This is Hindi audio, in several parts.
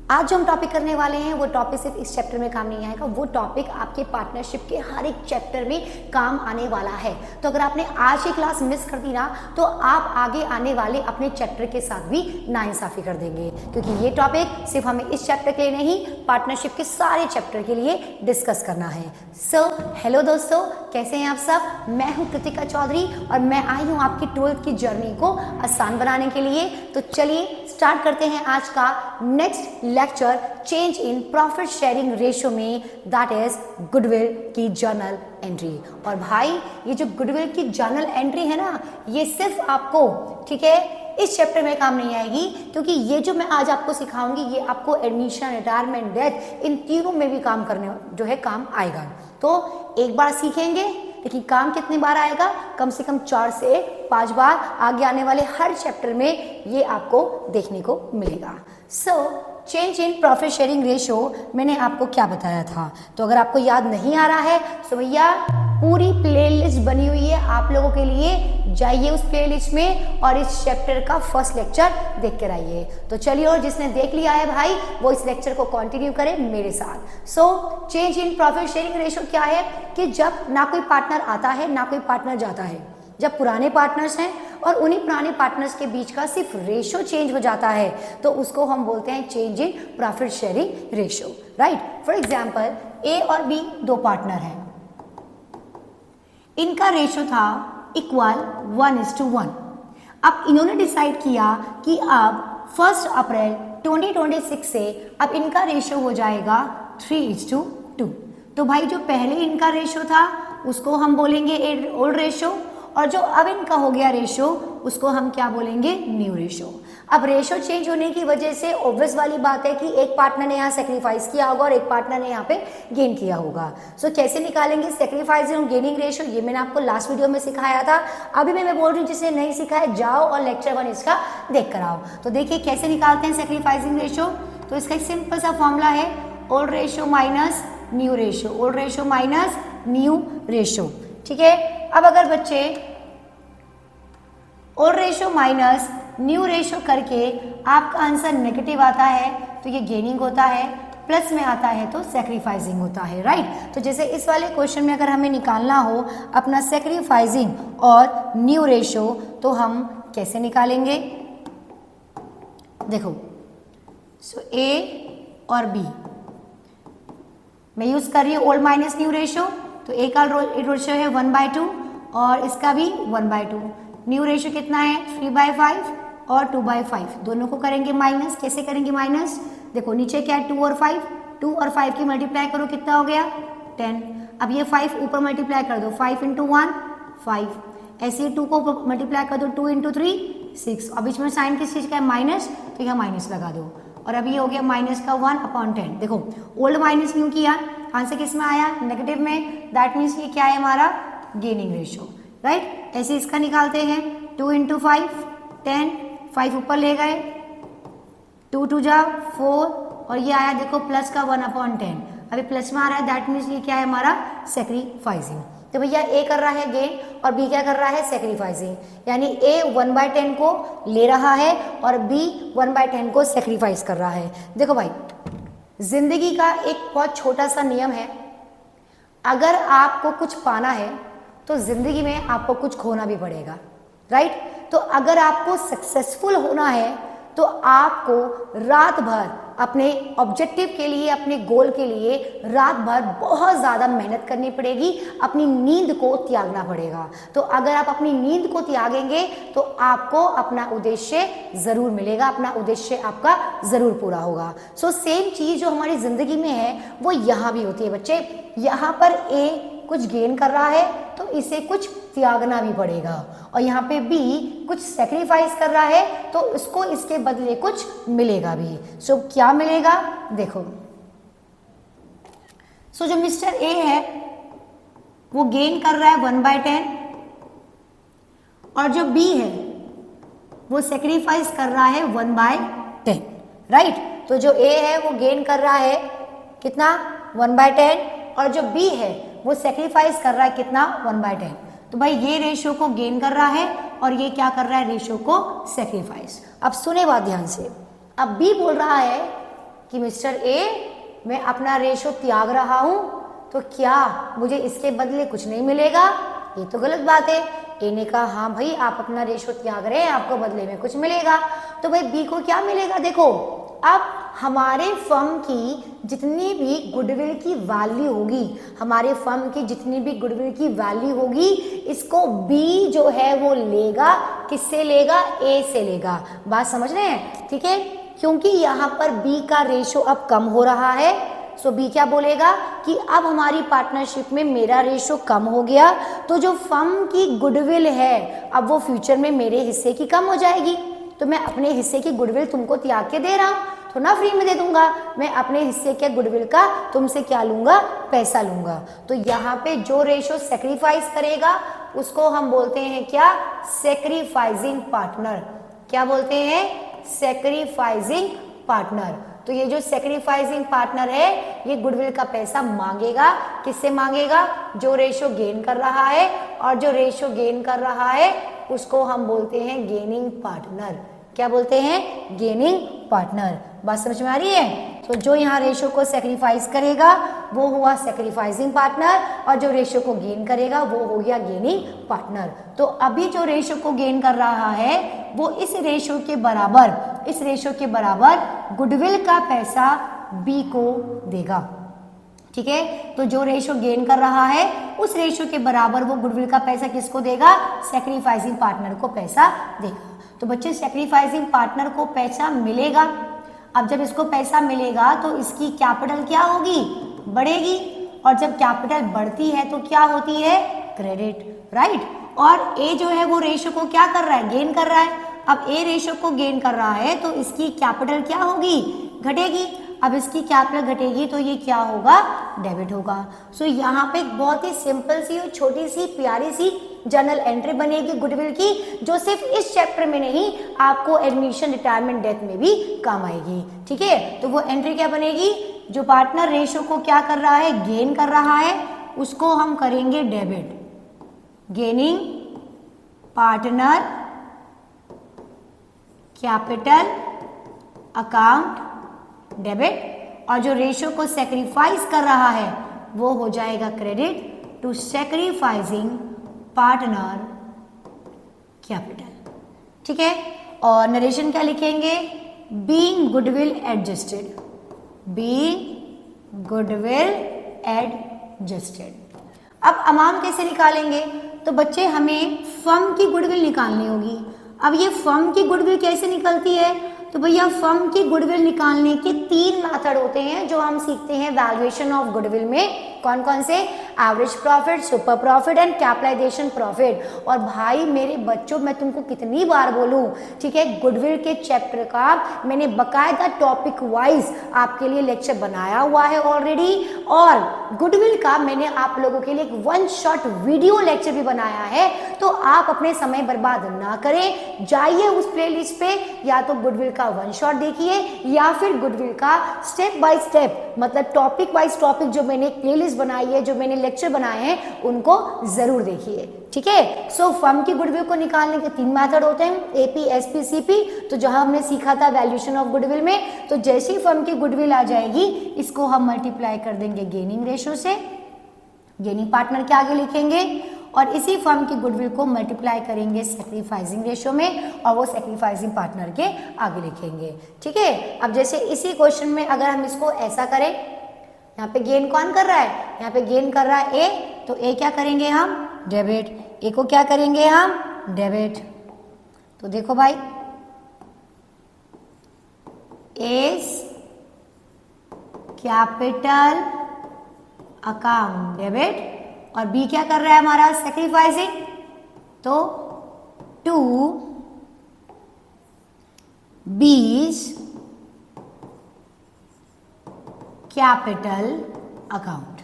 आज जो हम टॉपिक करने वाले हैं वो टॉपिक सिर्फ इस चैप्टर में काम नहीं आएगा, वो टॉपिक आपके पार्टनरशिप के हर एक चैप्टर में काम आने वाला है। तो अगर आपने आज की क्लास मिस कर दी ना तो आप आगे आने वाले अपने चैप्टर के साथ भी नाइंसाफी कर देंगे, क्योंकि ये टॉपिक सिर्फ हमें इस चैप्टर के लिए नहीं, पार्टनरशिप के सारे चैप्टर के लिए डिस्कस करना है। सो हेलो दोस्तों, कैसे हैं आप सब? मैं हूं कृतिका चौधरी और मैं आई हूं आपकी 12th की जर्नी को आसान बनाने के लिए। तो चलिए स्टार्ट करते हैं आज का next lecture, change in profit sharing ratio में, दैट इज गुडविल की जर्नल एंट्री। और भाई ये जो गुडविल की जर्नल एंट्री है ना, ये सिर्फ आपको, ठीक है, इस चैप्टर में काम नहीं आएगी, क्योंकि ये जो मैं आज आपको सिखाऊंगी ये आपको एडमिशन, रिटायरमेंट, डेथ, इन तीनों में भी काम करने जो है काम आएगा। तो एक बार सीखेंगे, लेकिन काम कितनी बार आएगा? कम से कम 4 से 5 बार आगे आने वाले हर चैप्टर में ये आपको देखने को मिलेगा। So change in profit sharing ratio मैंने आपको क्या बताया था? तो अगर आपको याद नहीं आ रहा है तो भैया पूरी प्लेलिस्ट बनी हुई है आप लोगों के लिए, जाइए उस प्लेलिस्ट में और इस चैप्टर का फर्स्ट लेक्चर देख कर आइए। तो चलिए, और जिसने देख लिया है भाई वो इस लेक्चर को कंटिन्यू करे मेरे साथ। So change in profit sharing ratio क्या है कि जब ना कोई पार्टनर आता है ना कोई पार्टनर जाता है, जब पुराने पार्टनर्स हैं और उन्हीं पुराने पार्टनर्स के बीच का सिर्फ रेशियो चेंज हो जाता है तो उसको हम बोलते हैं change in profit sharing ratio, right. For example A और बी दो पार्टनर हैं, इनका रेशियो था इक्वल 1:1। अब इन्होंने डिसाइड किया कि अब 1 अप्रैल 2026 से अब इनका रेशियो हो जाएगा 3:2। तो भाई जो पहले इनका रेशियो था उसको हम बोलेंगे ओल्ड रेशियो, और जो अब इनका हो गया रेशियो उसको हम क्या बोलेंगे? New ratio. अब रेशियो चेंज होने की वजह से ऑब्वियस वाली बात है कि एक पार्टनर ने यहाँ सेक्रीफाइस किया होगा और एक पार्टनर ने यहाँ पे गेन किया होगा। सो कैसे निकालेंगे सेक्रीफाइसिंग और गेनिंग रेशियो? ये मैंने आपको लास्ट वीडियो में सिखाया था। अभी भी मैं बोल रही हूँ जिसने नहीं सिखाया जाओ और लेक्चर 1 इसका देख कर आओ। तो देखिए कैसे निकालते हैं सेक्रीफाइसिंग रेशियो। तो इसका एक सिंपल सा फॉर्मूला है, old ratio minus new ratio, old ratio minus new ratio, ठीक है। अब अगर बच्चे old ratio minus new ratio करके आपका आंसर नेगेटिव आता है तो ये गेनिंग होता है, प्लस में आता है तो सेक्रीफाइसिंग होता है, राइट। तो जैसे इस वाले क्वेश्चन में अगर हमें निकालना हो अपना सेक्रीफाइसिंग और न्यू रेशियो तो हम कैसे निकालेंगे? देखो, सो ए और बी मैं यूज कर रही हूँ ओल्ड माइनस न्यू रेशियो, तो ए का रेशियो है 1/2 और इसका भी 1/2। न्यू रेशियो कितना है? 3/5 और 2/5, दोनों को करेंगे माइनस। कैसे करेंगे माइनस? देखो नीचे क्या है 2 और 5, 2 और 5 की मल्टीप्लाई करो कितना हो गया? 10। अब ये 5 ऊपर मल्टीप्लाई कर दो, 5 × 1 5, ऐसे ही 2 को मल्टीप्लाई कर दो, 2 × 3 6। अब बीच में साइन किस चीज का है? माइनस, तो यहाँ माइनस लगा दो और अभी हो गया माइनस का 1/10। देखो ओल्ड माइनस न्यू किया, आंसर किस में आया? नेगेटिव में। दैट मीन्स ये क्या है हमारा? Gaining ratio, right. ऐसे इसका निकालते हैं 2 × 5 10, 5 ऊपर ले गए, 2 2 जा 4 और ये आया देखो प्लस का 1/10। अभी प्लस में आ रहा है, दैट मीन्स ये क्या है हमारा? सेक्रीफाइसिंग। तो भैया ए कर रहा है गेन और बी क्या कर रहा है? सेक्रीफाइसिंग। यानी ए 1/10 को ले रहा है और बी 1/10 को सेक्रीफाइस कर रहा है। देखो भाई, जिंदगी का एक बहुत छोटा सा नियम है, अगर आपको कुछ पाना है तो जिंदगी में आपको कुछ खोना भी पड़ेगा, राइट। तो अगर आपको सक्सेसफुल होना है तो आपको रात भर अपने ऑब्जेक्टिव के लिए, अपने गोल के लिए रात भर बहुत ज़्यादा मेहनत करनी पड़ेगी, अपनी नींद को त्यागना पड़ेगा। तो अगर आप अपनी नींद को त्यागेंगे तो आपको अपना उद्देश्य ज़रूर मिलेगा, अपना उद्देश्य आपका ज़रूर पूरा होगा। सो सेम चीज़ जो हमारी ज़िंदगी में है वो यहाँ भी होती है बच्चे। यहाँ पर ए कुछ गेन कर रहा है तो इसे कुछ त्यागना भी पड़ेगा, और यहाँ पे बी कुछ सेक्रीफाइस कर रहा है तो इसको इसके बदले कुछ मिलेगा भी। सो क्या मिलेगा? देखो, सो जो मिस्टर ए है वो गेन कर रहा है 1/10 और जो बी है वो सेक्रीफाइस कर रहा है 1/10, राइट। तो जो ए है वो गेन कर रहा है कितना? 1/10 और जो बी है वो सेक्रीफाइस कर रहा है कितना? 1/10। तो भाई ये रेशियो को गेन कर रहा है और ये क्या कर रहा है? रेशियो को सेक्रीफाइस। अब सुने बात ध्यान से, अब बी बोल रहा है कि मिस्टर ए मैं अपना रेशो त्याग रहा हूं, तो क्या मुझे इसके बदले कुछ नहीं मिलेगा? ये तो गलत बात है। ए ने कहा हाँ भाई आप अपना रेशो त्याग रहे हैं, आपको बदले में कुछ मिलेगा। तो भाई बी को क्या मिलेगा? देखो अब हमारे फर्म की जितनी भी गुडविल की वैल्यू होगी, हमारे फर्म की जितनी भी गुडविल की वैल्यू होगी, इसको बी जो है वो लेगा। किससे लेगा? ए से लेगा। बात समझ रहे हैं? ठीक है, क्योंकि यहाँ पर बी का रेशो अब कम हो रहा है, सो बी क्या बोलेगा कि अब हमारी पार्टनरशिप में मेरा रेशो कम हो गया, तो जो फर्म की गुडविल है अब वो फ्यूचर में मेरे हिस्से की कम हो जाएगी। तो मैं अपने हिस्से की गुडविल तुमको त्याग के दे रहा हूं, तो ना फ्री में दे दूंगा, मैं अपने हिस्से के गुडविल का तुमसे क्या लूंगा? पैसा लूंगा। तो यहाँ पे जो रेशो सेक्रीफाइस करेगा उसको हम बोलते हैं क्या? Sacrificing partner. क्या बोलते हैं? Sacrificing partner. तो ये जो सेक्रीफाइसिंग पार्टनर है ये गुडविल का पैसा मांगेगा। किससे मांगेगा? जो रेशो गेन कर रहा है, और जो रेशो गेन कर रहा है उसको हम बोलते हैं गेनिंग पार्टनर। क्या बोलते हैं? Gaining partner. बात समझ में आ रही है? तो जो यहाँ रेशो को सेक्रीफाइस करेगा वो हुआ सेक्रीफाइसिंग पार्टनर, और जो रेशो को गेन करेगा वो हो गया गेनिंग पार्टनर। तो अभी जो रेशो को गेन कर रहा है वो इस रेशो के बराबर गुडविल का पैसा बी को देगा। ठीक है, तो जो रेशो गेन कर रहा है उस रेशो के बराबर वो गुडविल का पैसा किसको देगा? सेक्रीफाइसिंग पार्टनर को पैसा देगा। तो बच्चे सेक्रीफाइसिंग पार्टनर को पैसा मिलेगा। अब जब इसको पैसा मिलेगा तो इसकी कैपिटल क्या होगी? बढ़ेगी, और जब कैपिटल बढ़ती है तो क्या होती है? Credit, right. और ए जो है वो रेशो को क्या कर रहा है? गेन कर रहा है। अब ए रेशो को गेन कर रहा है तो इसकी कैपिटल क्या होगी? घटेगी। अब इसकी कैपिटल घटेगी तो ये क्या होगा? डेबिट होगा। सो यहाँ पे एक बहुत ही सिंपल सी और छोटी सी प्यारी सी जर्नल एंट्री बनेगी गुडविल की, जो सिर्फ इस चैप्टर में नहीं आपको एडमिशन, रिटायरमेंट, डेथ में भी काम आएगी। ठीक है, तो वो एंट्री क्या बनेगी? जो पार्टनर रेशो को क्या कर रहा है? गेन कर रहा है, उसको हम करेंगे debit. Gaining partner capital account debit, और जो रेशो को सेक्रीफाइस कर रहा है वो हो जाएगा credit to sacrificing partner capital. ठीक है, और नरेशन क्या लिखेंगे? Being goodwill adjusted, being goodwill adjusted. अब अमाउंट कैसे निकालेंगे? तो बच्चे हमें फर्म की गुडविल निकालनी होगी। अब ये फर्म की गुडविल कैसे निकलती है? तो भैया फर्म की गुडविल निकालने के 3 मेथड होते हैं जो हम सीखते हैं वैल्यूएशन ऑफ गुडविल में। कौन कौन से? Average profit, super profit and capitalisation profit. और भाई मेरे बच्चों मैं तुमको कितनी बार बोलूं, ठीक है, गुडविल के चैप्टर का मैंने बकायदा टॉपिक वाइज आपके लिए लेक्चर बनाया हुआ है ऑलरेडी, और गुडविल का मैंने आप लोगों के लिए एक 1 शॉट वीडियो लेक्चर भी बनाया है। तो आप अपने समय बर्बाद ना करें, जाइए उस प्लेलिस्ट पे, या तो गुडविल का 1 शॉट देखिए या फिर गुडविल का स्टेप बाय स्टेप, मतलब टॉपिक वाइज टॉपिक जो मैंने प्लेलिस्ट बनाई है, जो मैंने लेक्चर बनाए हैं, उनको जरूर देखिए। ठीक है, सो फर्म की गुडविल को निकालने के 3 मेथड होते हैं, एपी, एसपी, सीपी। तो जहां हमने सीखा था वैल्यूएशन ऑफ गुडविल में, तो जैसी फर्म की गुडविल आ जाएगी इसको हम मल्टीप्लाई कर देंगे गेनिंग रेशो से, गेनिंग पार्टनर के आगे लिखेंगे, और इसी फर्म की गुडविल को मल्टीप्लाई करेंगे सेक्रीफाइसिंग रेशो में, और वो सेक्रीफाइसिंग पार्टनर के आगे लिखेंगे। ठीक है, अब जैसे इसी क्वेश्चन में अगर हम इसको ऐसा करें, यहाँ पे गेन कौन कर रहा है? यहाँ पे गेन कर रहा है ए, तो ए क्या करेंगे हम? डेबिट। ए को क्या करेंगे हम? डेबिट। तो देखो भाई, एस कैपिटल अकाउंट डेबिट, और बी क्या कर रहा है हमारा? सेक्रीफाइसिंग। तो 2 बीस कैपिटल अकाउंट।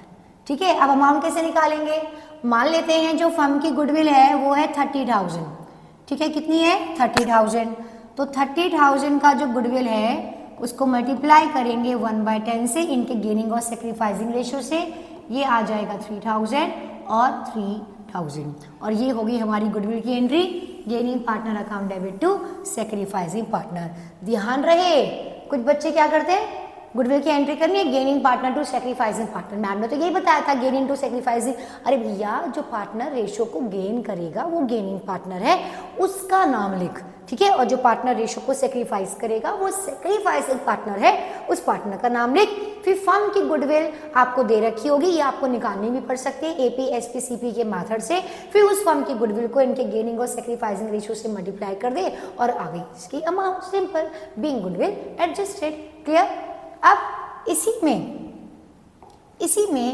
ठीक है, अब अमाउंट कैसे निकालेंगे? मान लेते हैं जो फर्म की गुडविल है वो है 30,000। ठीक है, कितनी है? 30,000। तो 30,000 का जो गुडविल है उसको मल्टीप्लाई करेंगे 1/10 से, इनके गेनिंग और सेक्रीफाइसिंग रेशो से, ये आ जाएगा 3000 और 3000, और ये होगी हमारी गुडविल की entry, gaining partner account debit to sacrificing partner. ध्यान रहे, कुछ बच्चे क्या करते हैं, गुडविल की एंट्री करनी है, gaining partner to sacrificing partner. Ma'am ने तो यही बताया था, गेनिंग टू सेक्रीफाइसिंग। अरे भैया जो पार्टनर रेशो को गेन करेगा वो गेनिंग पार्टनर है, उसका नाम लिख, ठीक है। और जो पार्टनर रेशो को सेक्रीफाइस करेगा वो सेक्रीफाइसिंग पार्टनर है, उस पार्टनर का नाम लिख। फिर फर्म की गुडविल आपको दे रखी होगी, ये आपको निकालनी भी पड़ सकती है एपी एसपी सीपी के मेथड से। फिर उस फर्म की गुडविल को इनके गेनिंग और सेक्रीफाइसिंग रेशो से मल्टीप्लाई कर दे और आ गई इसकी amount, simple, being goodwill adjusted. Clear. अब इसी में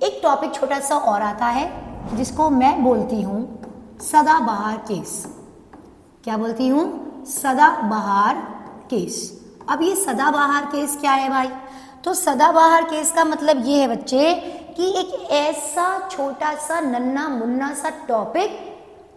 एक टॉपिक छोटा सा और आता है जिसको मैं बोलती हूं सदाबहार केस। क्या बोलती हूं? सदाबहार केस। अब ये सदाबहार केस क्या है भाई? तो सदाबहार केस का मतलब ये है बच्चे कि एक ऐसा छोटा सा नन्ना मुन्ना सा टॉपिक,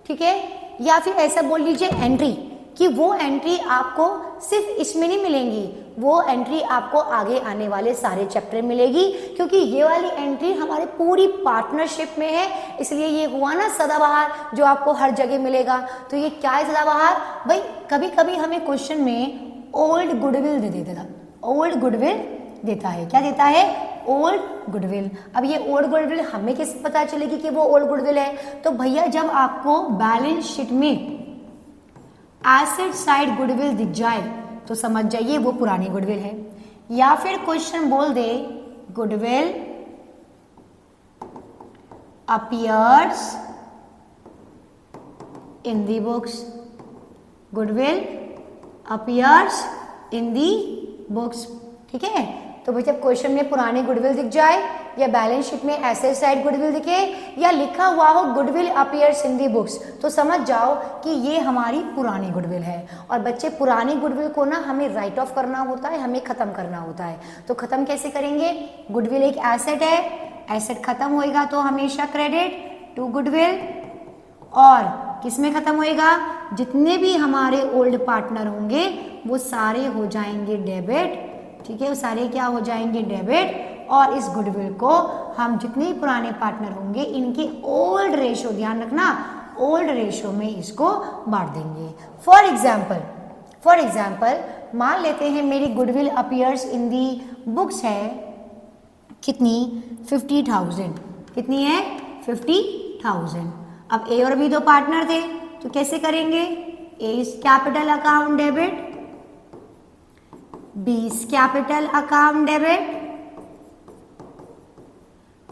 ठीक है, या फिर ऐसा बोल लीजिए एंट्री, कि वो एंट्री आपको सिर्फ इसमें नहीं मिलेंगी, वो एंट्री आपको आगे आने वाले सारे चैप्टर में मिलेगी, क्योंकि ये वाली एंट्री हमारे पूरी पार्टनरशिप में है, इसलिए ये हुआ ना सदाबहार, जो आपको हर जगह मिलेगा। तो ये क्या है सदाबहार? भाई कभी कभी हमें क्वेश्चन में ओल्ड गुडविल दे देता था, ओल्ड गुडविल देता है। क्या देता है? Old goodwill. अब ये ओल्ड गुडविल हमें कैसे पता चलेगी कि वो ओल्ड गुडविल है? तो भैया जब आपको बैलेंस शीट में एसेट साइड गुडविल दिख जाए तो समझ जाइए वो पुरानी गुडविल है। या फिर क्वेश्चन बोल दे goodwill appears in the books, goodwill appears in the books, ठीक है। तो भाई जब क्वेश्चन में पुरानी गुडविल दिख जाए या बैलेंस शीट में एसेट साइड गुडविल दिखे या लिखा हुआ हो goodwill appears in the books, तो समझ जाओ कि ये हमारी पुरानी गुडविल है। और बच्चे पुरानी गुडविल को ना हमें राइट ऑफ करना होता है, हमें खत्म करना होता है। तो खत्म कैसे करेंगे? गुडविल एक एसेट है, एसेट खत्म होएगा तो हमेशा क्रेडिट टू गुडविल, और किसमें खत्म होएगा? जितने भी हमारे ओल्ड पार्टनर होंगे वो सारे हो जाएंगे डेबिट, ठीक है, वो सारे क्या हो जाएंगे? डेबिट। और इस गुडविल को हम जितने पुराने पार्टनर होंगे इनके ओल्ड रेशो, ध्यान रखना, ओल्ड रेशो में इसको बांट देंगे। फॉर एग्जाम्पल मान लेते हैं मेरी goodwill appears in the books है कितनी? 50,000। कितनी है? 50,000। अब ए और बी दो पार्टनर थे तो कैसे करेंगे? A is capital account debit, B is capital account debit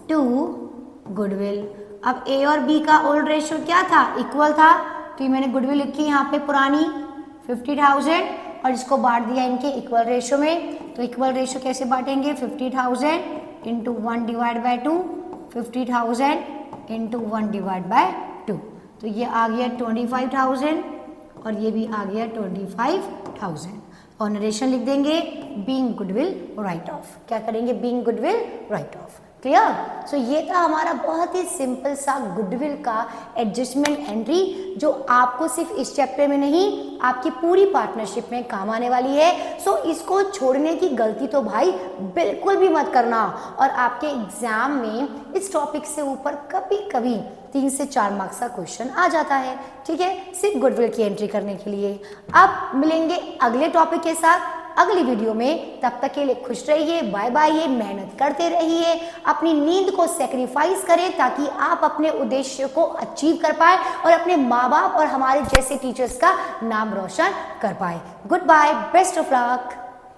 to goodwill. अब ए और बी का ओल्ड रेशियो क्या था? इक्वल था, तो ये मैंने गुडविल लिखी यहाँ पे पुरानी 50,000 और इसको बांट दिया इनके इक्वल रेशियो में। तो इक्वल रेशियो कैसे बांटेंगे? 50,000 into 1 divide by 2, 50,000 into 1 divide by 2। तो ये आ गया 25,000 और ये भी आ गया 25,000। और नरेशन लिख देंगे बीइंग गुडविल राइट ऑफ। क्या करेंगे? Being goodwill write off. Clear? So ये था हमारा बहुत ही सिंपल सा गुडविल का एडजस्टमेंट एंट्री, जो आपको सिर्फ इस चैप्टर में नहीं आपकी पूरी पार्टनरशिप में काम आने वाली है। सो इसको छोड़ने की गलती तो भाई बिल्कुल भी मत करना। और आपके एग्जाम में इस टॉपिक से ऊपर कभी कभी 3 से 4 मार्क्स का क्वेश्चन आ जाता है, ठीक है, सिर्फ गुडविल की एंट्री करने के लिए। अब मिलेंगे अगले टॉपिक के साथ अगली वीडियो में, तब तक के लिए खुश रहिए, बाय बाय, मेहनत करते रहिए, अपनी नींद को सेक्रीफाइस करें ताकि आप अपने उद्देश्य को अचीव कर पाए और अपने माँ बाप और हमारे जैसे टीचर्स का नाम रोशन कर पाए। Goodbye, best of luck.